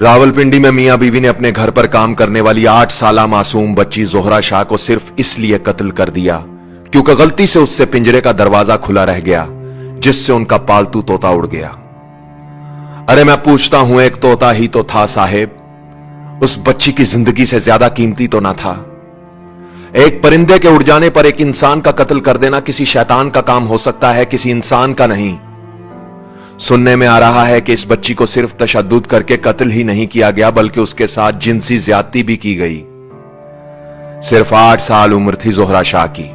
रावलपिंडी में मियां बीवी ने अपने घर पर काम करने वाली 8 साला मासूम बच्ची जोहरा शाह को सिर्फ इसलिए कत्ल कर दिया क्योंकि गलती से उससे पिंजरे का दरवाजा खुला रह गया, जिससे उनका पालतू तोता उड़ गया। अरे मैं पूछता हूं, एक तोता ही तो था साहेब, उस बच्ची की जिंदगी से ज्यादा कीमती तो ना था। एक परिंदे के उड़ जाने पर एक इंसान का कत्ल कर देना किसी शैतान का काम हो सकता है, किसी इंसान का नहीं। सुनने में आ रहा है कि इस बच्ची को सिर्फ तशद्दुद करके कत्ल ही नहीं किया गया, बल्कि उसके साथ जिनसी ज्यादती भी की गई। सिर्फ 8 साल उम्र थी जोहरा शाह की।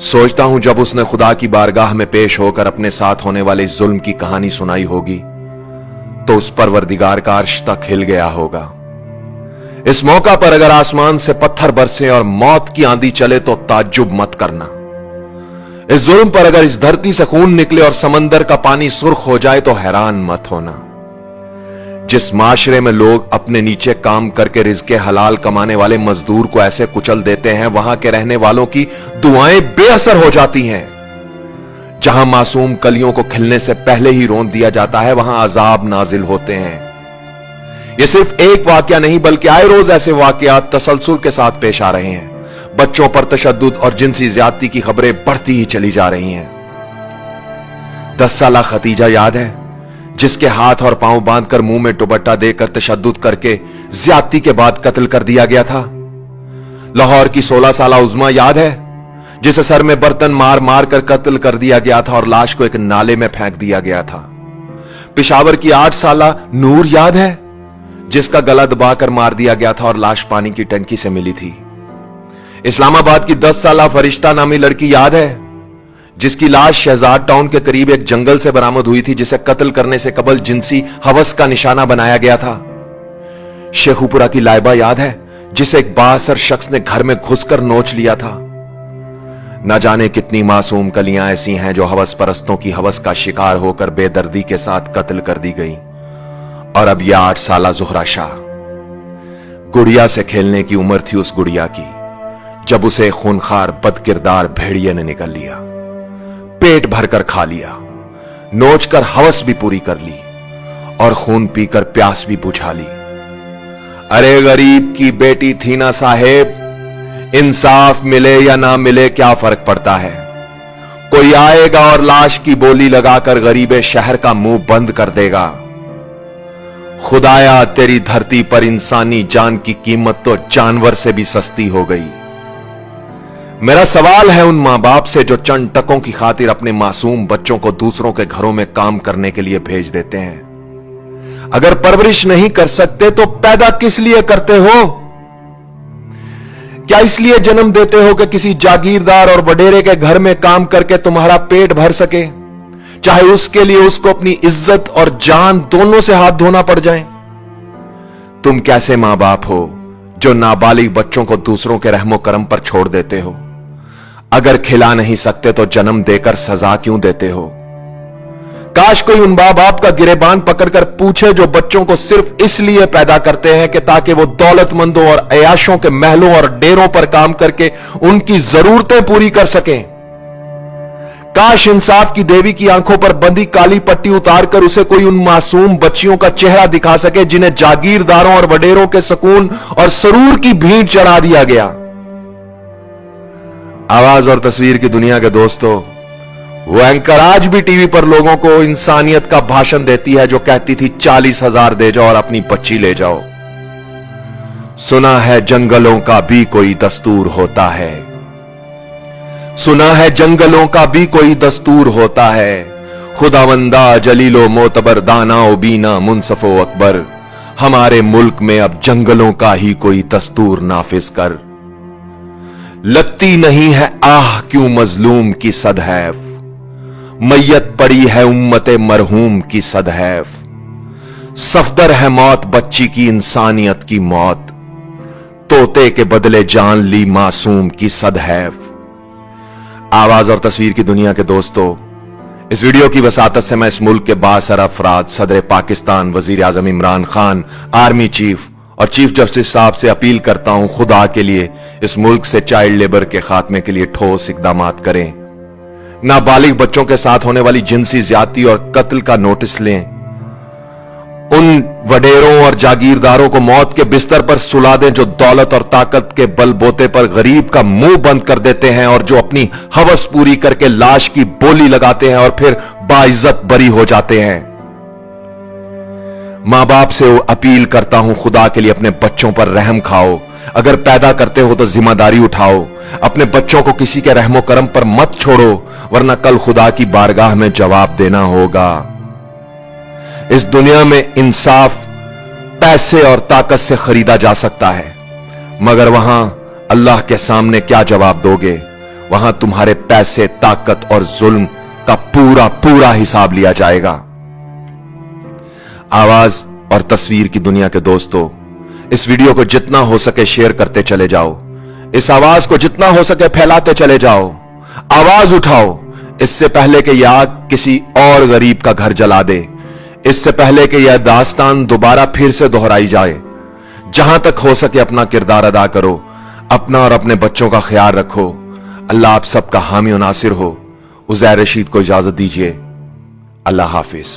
सोचता हूं जब उसने खुदा की बारगाह में पेश होकर अपने साथ होने वाले जुल्म की कहानी सुनाई होगी तो उस परवरदिगार का अर्श तक हिल गया होगा। इस मौका पर अगर आसमान से पत्थर बरसे और मौत की आंधी चले तो ताज्जुब मत करना। इस जुल्म पर अगर इस धरती से खून निकले और समंदर का पानी सुर्ख हो जाए तो हैरान मत होना। जिस माशरे में लोग अपने नीचे काम करके रिज़्क़े हलाल कमाने वाले मजदूर को ऐसे कुचल देते हैं, वहां के रहने वालों की दुआएं बेअसर हो जाती हैं। जहां मासूम कलियों को खिलने से पहले ही रोन दिया जाता है, वहां अजाब नाजिल होते हैं। यह सिर्फ एक वाकया नहीं बल्कि आए रोज ऐसे वाकयात तसलसल के साथ पेश आ रहे हैं। बच्चों पर तशद्दुद और जिनसी ज्यादती की खबरें बढ़ती ही चली जा रही हैं। 10 साला खतीजा याद है, जिसके हाथ और पांव बांधकर मुंह में दुपट्टा देकर तशद्दुद करके ज्यादती के बाद कत्ल कर दिया गया था। लाहौर की 16 साला उज़्मा याद है, जिसे सर में बर्तन मार मार कर कत्ल कर दिया गया था और लाश को एक नाले में फेंक दिया गया था। पेशावर की 8 साला नूर याद है, जिसका गला दबाकर मार दिया गया था और लाश पानी की टंकी से मिली थी। इस्लामाबाद की 10 साला फरिश्ता नामी लड़की याद है, जिसकी लाश शहजाद टाउन के करीब एक जंगल से बरामद हुई थी, जिसे कत्ल करने से कबल जिनसी हवस का निशाना बनाया गया था। शेखुपुरा की लाइबा याद है, जिसे एक बाअसर शख्स ने घर में घुसकर नोच लिया था। न जाने कितनी मासूम कलियां ऐसी हैं जो हवस परस्तों की हवस का शिकार होकर बेदर्दी के साथ कत्ल कर दी गई। और अब यह 8 साला जोहरा शाह। गुड़िया से खेलने की उम्र थी उस गुड़िया की, जब उसे खूनखार बदकिरदार भेड़िए ने निकल लिया, पेट भरकर खा लिया, नोच कर हवस भी पूरी कर ली और खून पीकर प्यास भी बुझा ली। अरे गरीब की बेटी थी ना साहेब, इंसाफ मिले या ना मिले क्या फर्क पड़ता है। कोई आएगा और लाश की बोली लगाकर गरीबे शहर का मुंह बंद कर देगा। खुदाया तेरी धरती पर इंसानी जान की कीमत तो जानवर से भी सस्ती हो गई। मेरा सवाल है उन मां बाप से जो चंद टकों की खातिर अपने मासूम बच्चों को दूसरों के घरों में काम करने के लिए भेज देते हैं। अगर परवरिश नहीं कर सकते तो पैदा किस लिए करते हो? क्या इसलिए जन्म देते हो कि किसी जागीरदार और वडेरे के घर में काम करके तुम्हारा पेट भर सके, चाहे उसके लिए उसको अपनी इज्जत और जान दोनों से हाथ धोना पड़ जाए? तुम कैसे मां बाप हो जो नाबालिग बच्चों को दूसरों के रहमो करम पर छोड़ देते हो? अगर खिला नहीं सकते तो जन्म देकर सजा क्यों देते हो? काश कोई उन मां बाप का गिरेबान पकड़कर पूछे जो बच्चों को सिर्फ इसलिए पैदा करते हैं कि ताकि वो दौलतमंदों और अयाशों के महलों और डेरों पर काम करके उनकी जरूरतें पूरी कर सकें। काश इंसाफ की देवी की आंखों पर बंधी काली पट्टी उतारकर उसे कोई उन मासूम बच्चियों का चेहरा दिखा सके जिन्हें जागीरदारों और वडेरों के सुकून और सरूर की भीड़ चढ़ा दिया गया। आवाज और तस्वीर की दुनिया के दोस्तों, वो एंकर आज भी टीवी पर लोगों को इंसानियत का भाषण देती है जो कहती थी 40,000 दे जाओ और अपनी बच्ची ले जाओ। सुना है जंगलों का भी कोई दस्तूर होता है, सुना है जंगलों का भी कोई दस्तूर होता है। खुदावंदा जलीलो मोतबर दाना ओ बीना मुनसफो अकबर, हमारे मुल्क में अब जंगलों का ही कोई दस्तूर नाफिज कर। लगती नहीं है आह क्यों मजलूम की सदहैफ, मैयत पड़ी है उम्मते मरहूम की सदहैफ। सफदर है मौत बच्ची की इंसानियत की मौत, तोते के बदले जान ली मासूम की सदहैफ। आवाज और तस्वीर की दुनिया के दोस्तों, इस वीडियो की वसातत से मैं इस मुल्क के बासर अफराद सदर पाकिस्तान वजीर आजम इमरान खान, आर्मी चीफ और चीफ जस्टिस साहब से अपील करता हूं, खुदा के लिए इस मुल्क से चाइल्ड लेबर के खात्मे के लिए ठोस इकदामात करें। नाबालिग बच्चों के साथ होने वाली जिनसी ज्यादती और कत्ल का नोटिस लें। उन वडेरों और जागीरदारों को मौत के बिस्तर पर सुला दें जो दौलत और ताकत के बलबोते पर गरीब का मुंह बंद कर देते हैं और जो अपनी हवस पूरी करके लाश की बोली लगाते हैं और फिर बाइज्जत बरी हो जाते हैं। मां बाप से अपील करता हूं, खुदा के लिए अपने बच्चों पर रहम खाओ। अगर पैदा करते हो तो जिम्मेदारी उठाओ। अपने बच्चों को किसी के रहमो करम पर मत छोड़ो, वरना कल खुदा की बारगाह में जवाब देना होगा। इस दुनिया में इंसाफ पैसे और ताकत से खरीदा जा सकता है, मगर वहां अल्लाह के सामने क्या जवाब दोगे? वहां तुम्हारे पैसे, ताकत और जुल्म का पूरा पूरा हिसाब लिया जाएगा। आवाज और तस्वीर की दुनिया के दोस्तों, इस वीडियो को जितना हो सके शेयर करते चले जाओ। इस आवाज को जितना हो सके फैलाते चले जाओ। आवाज उठाओ, इससे पहले कि यह आग किसी और गरीब का घर जला दे, इससे पहले कि यह दास्तान दोबारा फिर से दोहराई जाए। जहां तक हो सके अपना किरदार अदा करो, अपना और अपने बच्चों का ख्याल रखो। अल्लाह आप सबका हामी और नासिर हो। उज़ैर रशीद को इजाजत दीजिए। अल्लाह हाफिज।